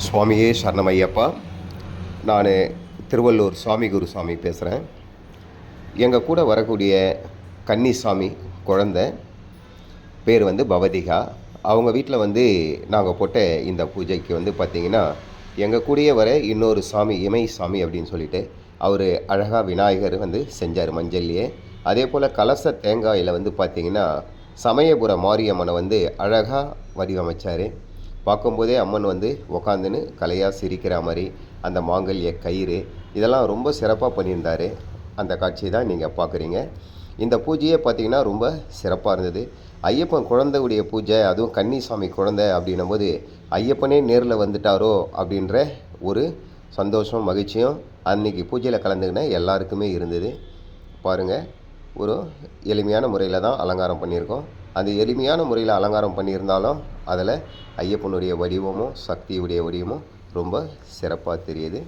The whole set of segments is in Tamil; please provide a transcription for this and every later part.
சுவாமியே சரணமையப்பா. நான் திருவள்ளூர் சுவாமி குருசாமி பேசுகிறேன். எங்கள் கூட வரக்கூடிய கன்னிசாமி குழந்தை பேர் பவதிகா. அவங்க வீட்டில் நாங்கள் போட்ட இந்த பூஜைக்கு பார்த்திங்கன்னா எங்கள் கூடயே வர இன்னொரு சாமி இமை சாமி அப்படின்னு சொல்லிட்டு அவர் அழகாக விநாயகர் செஞ்சார் மஞ்சள்லையே. அதே போல் கலச தேங்காயில் பார்த்திங்கன்னா சமயபுர மாரியம்மனை அழகாக வடிவமைச்சார். பார்க்கும்போதே அம்மன் உக்காந்துன்னு கலையாக சிரிக்கிற மாதிரி அந்த மாங்கல்ய கயிறு இதெல்லாம் ரொம்ப சிறப்பாக பண்ணியிருந்தார். அந்த காட்சி தான் நீங்கள் பார்க்குறீங்க. இந்த பூஜையே பார்த்திங்கன்னா ரொம்ப சிறப்பாக இருந்தது. ஐயப்பன் குழந்தையுடைய பூஜை, அதுவும் கன்னிசாமி குழந்தை அப்படின்னும் போது ஐயப்பனே நேரில் வந்துட்டாரோ அப்படின்ற ஒரு சந்தோஷம் மகிழ்ச்சியும் அன்றைக்கி பூஜையில் கலந்துக்கின எல்லாருக்குமே இருந்தது. பாருங்கள், ஒரு எளிமையான முறையில் தான் அலங்காரம் பண்ணியிருக்கோம். அந்த எளிமையான முறையில் அலங்காரம் பண்ணியிருந்தாலும் அதில் ஐயப்பனுடைய வடிவமும் சக்தியுடைய வடிவமும் ரொம்ப சிறப்பாக தெரியுது.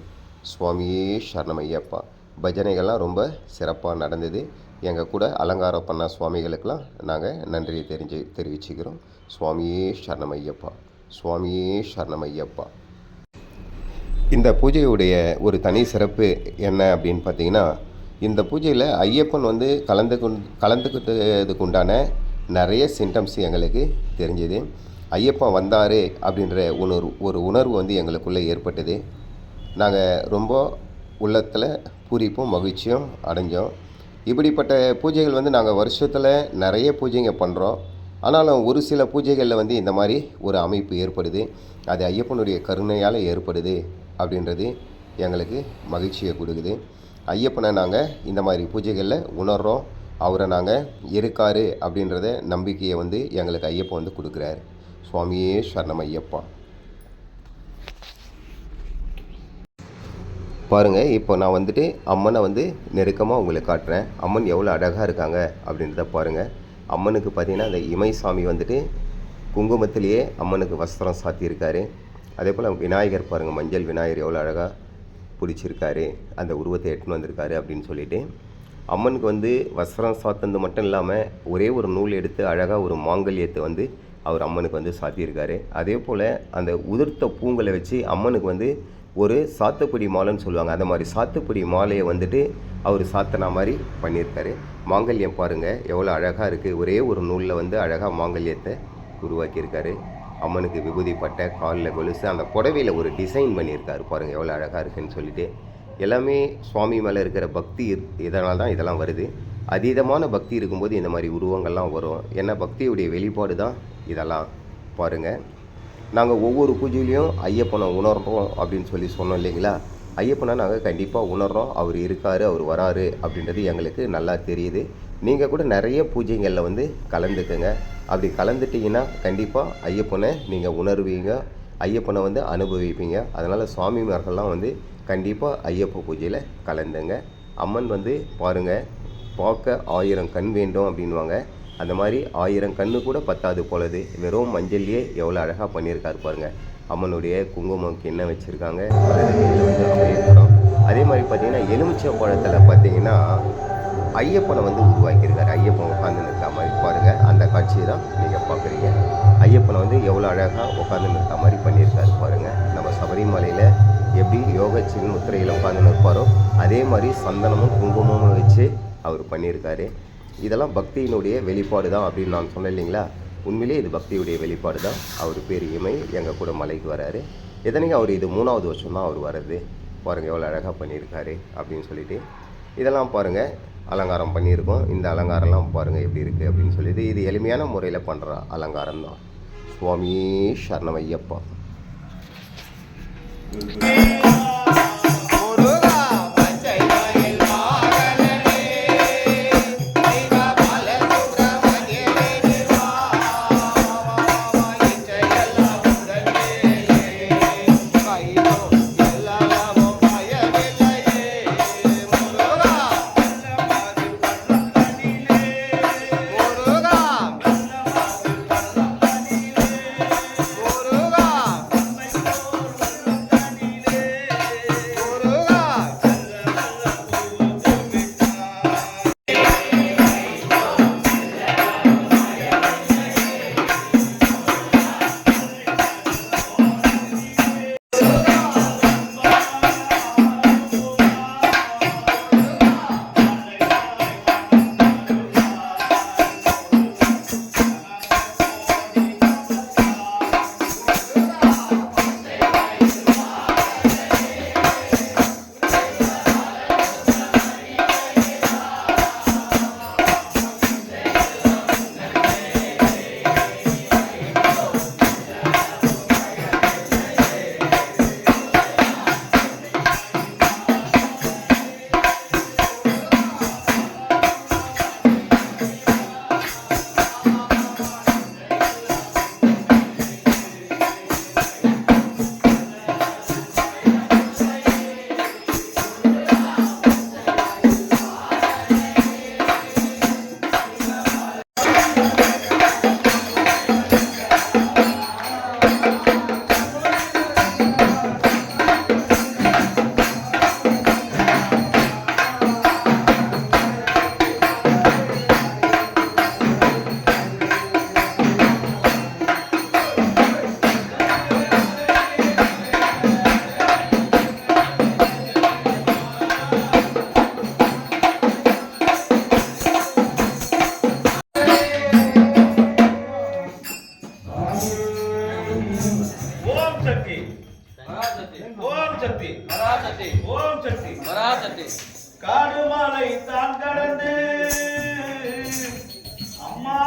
சுவாமியே சரணம் ஐயப்பா. பஜனைகள்லாம் ரொம்ப சிறப்பாக நடந்தது. எங்கள் கூட அலங்காரம் பண்ண சுவாமிகளுக்கெல்லாம் நாங்கள் நன்றியை தெரிவிச்சுக்கிறோம். சுவாமியே சரணம் ஐயப்பா. சுவாமியே சரணம் ஐயப்பா. இந்த பூஜையுடைய ஒரு தனி சிறப்பு என்ன அப்படின்னு பார்த்தீங்கன்னா, இந்த பூஜையில் ஐயப்பன் கலந்துக்கிட்டதுக்கு உண்டான நிறைய சிம்டம்ஸ் எங்களுக்கு தெரிஞ்சுது. ஐயப்பன் வந்தார் அப்படின்ற ஒரு உணர்வு எங்களுக்குள்ளே ஏற்பட்டது. நாங்கள் ரொம்ப உள்ளத்தில் பூரிப்பும் மகிழ்ச்சியும் அடைஞ்சோம். இப்படிப்பட்ட பூஜைகள் நாங்கள் வருஷத்தில் நிறைய பூஜைங்க பண்ணுறோம். ஆனாலும் ஒரு சில பூஜைகளில் இந்த மாதிரி ஒரு அமைப்பு ஏற்படுது. அது ஐயப்பனுடைய கருணையால் ஏற்படுது அப்படின்றது எங்களுக்கு மகிழ்ச்சியை கொடுக்குது. ஐயப்பனை நாங்கள் இந்த மாதிரி பூஜைகளில் உணர்கிறோம். அவரை நாங்கள் இருக்கார் அப்படின்றத நம்பிக்கையை எங்களுக்கு ஐயப்பன் கொடுக்குறாரு. சுவாமியே சரணம் ஐயப்பா. பாருங்கள், இப்போ நான் அம்மனை நெருக்கமாக உங்களுக்கு காட்டுறேன். அம்மன் எவ்வளோ அழகாக இருக்காங்க அப்படின்றத பாருங்கள். அம்மனுக்கு பார்த்திங்கன்னா அந்த இமை சாமி குங்குமத்திலேயே அம்மனுக்கு வஸ்திரம் சாத்தியிருக்காரு. அதே போல் விநாயகர் பாருங்கள், மஞ்சள் விநாயகர் எவ்வளோ அழகாக பிடிச்சிருக்காரு, அந்த உருவத்தை எட்டுன்னு வந்திருக்காரு அப்படின்னு சொல்லிட்டு அம்மனுக்கு வஸ்திரம் சாத்தந்து மட்டும் இல்லாமல் ஒரே ஒரு நூல் எடுத்து அழகாக ஒரு மாங்கல்யத்தை அவர் அம்மனுக்கு சாத்தியிருக்காரு. அதே போல் அந்த உதிர்த்த பூங்களை வச்சு அம்மனுக்கு ஒரு சாத்துக்குடி மாலைன்னு சொல்லுவாங்க, அந்த மாதிரி சாத்துக்குடி மாலையை அவர் சாத்தனா மாதிரி பண்ணியிருக்காரு. மாங்கல்யம் பாருங்கள் எவ்வளோ அழகாக இருக்குது. ஒரே ஒரு நூலில் அழகாக மாங்கல்யத்தை உருவாக்கியிருக்காரு. அம்மனுக்கு விபூதி பட்டை, காலில் கொலுசு, அந்த புடவையில் ஒரு டிசைன் பண்ணியிருக்காரு. பாருங்கள் எவ்வளோ அழகாக இருக்குதுன்னு சொல்லிட்டு. எல்லாமே சுவாமி மேலே இருக்கிற பக்தி இதனால் தான் இதெல்லாம் வருது. அதீதமான பக்தி இருக்கும்போது இந்த மாதிரி உருவங்கள்லாம் வரும். ஏன்னா பக்தியுடைய வெளிப்பாடு தான் இதெல்லாம். பாருங்கள், நாங்கள் ஒவ்வொரு பூஜையிலையும் ஐயப்பனை உணர்கிறோம் அப்படின்னு சொன்னோம் இல்லைங்களா. ஐயப்பனை நாங்கள் கண்டிப்பாக உணர்கிறோம். அவர் இருக்கார், அவர் வராரு அப்படின்றது எங்களுக்கு நல்லா தெரியுது. நீங்கள் கூட நிறைய பூஜைகளில் கலந்துக்குங்க. அப்படி கலந்துட்டிங்கன்னா கண்டிப்பாக ஐயப்பனை நீங்கள் உணர்வீங்க, ஐயப்பனை அனுபவிப்பீங்க. அதனால் சுவாமிமார்கள்லாம் கண்டிப்பாக ஐயப்ப பூஜையில் கலந்துங்க. அம்மன் பாருங்கள், பார்க்க 1000 கண் வேண்டும் அப்படின்வாங்க. அந்த மாதிரி 1000 கண்ணு கூட பத்தாது போலது. வெறும் மஞ்சள்லேயே எவ்வளோ அழகாக பண்ணியிருக்காரு பாருங்கள். அம்மனுடைய குங்குமம் என்ன வச்சுருக்காங்க. அபயபுரம். அதே மாதிரி பார்த்திங்கன்னா எலுமிச்சை பழத்தில் பார்த்திங்கன்னா ஐயப்பனை உருவாக்கியிருக்காரு. ஐயப்பன் உட்காந்து நிற்கிற மாதிரி பாருங்கள். அந்த காட்சியை தான் நீங்கள் பார்க்குறீங்க. ஐயப்பனை எவ்வளோ அழகாக உட்காந்து நிற்கிற மாதிரி பண்ணியிருக்காரு பாருங்கள். நம்ம சபரிமலையில் எப்படி யோக சின் முத்திரையில் உட்காந்து நிற்பாரோ அதே மாதிரி சந்தனமும் குங்குமமும் வச்சு அவர் பண்ணியிருக்காரு. இதெல்லாம் பக்தியினுடைய வெளிப்பாடு தான் அப்படின்னு நான் சொன்னேன் இல்லைங்களா. உண்மையிலே இது பக்தியுடைய வெளிப்பாடு தான். அவர் பேர் இமை எங்கள் கூட மலைக்கு வராரு. எத்தனைக்கும் அவர் இது 3வது வருஷம் தான் அவர் வர்றது. பாருங்கள் எவ்வளோ அழகாக பண்ணியிருக்காரு அப்படின்னு சொல்லிட்டு. இதெல்லாம் பாருங்கள் அலங்காரம் பண்ணியிருக்கோம். இந்த அலங்காரம்லாம் பாருங்கள் எப்படி இருக்குது அப்படின்னு சொல்லிட்டு. இது எளிமையான முறையில் பண்ணுற அலங்காரம் தான். சுவாமியே சரணம் ஐயப்பா. காடுமலை தான் கடந்து அம்மா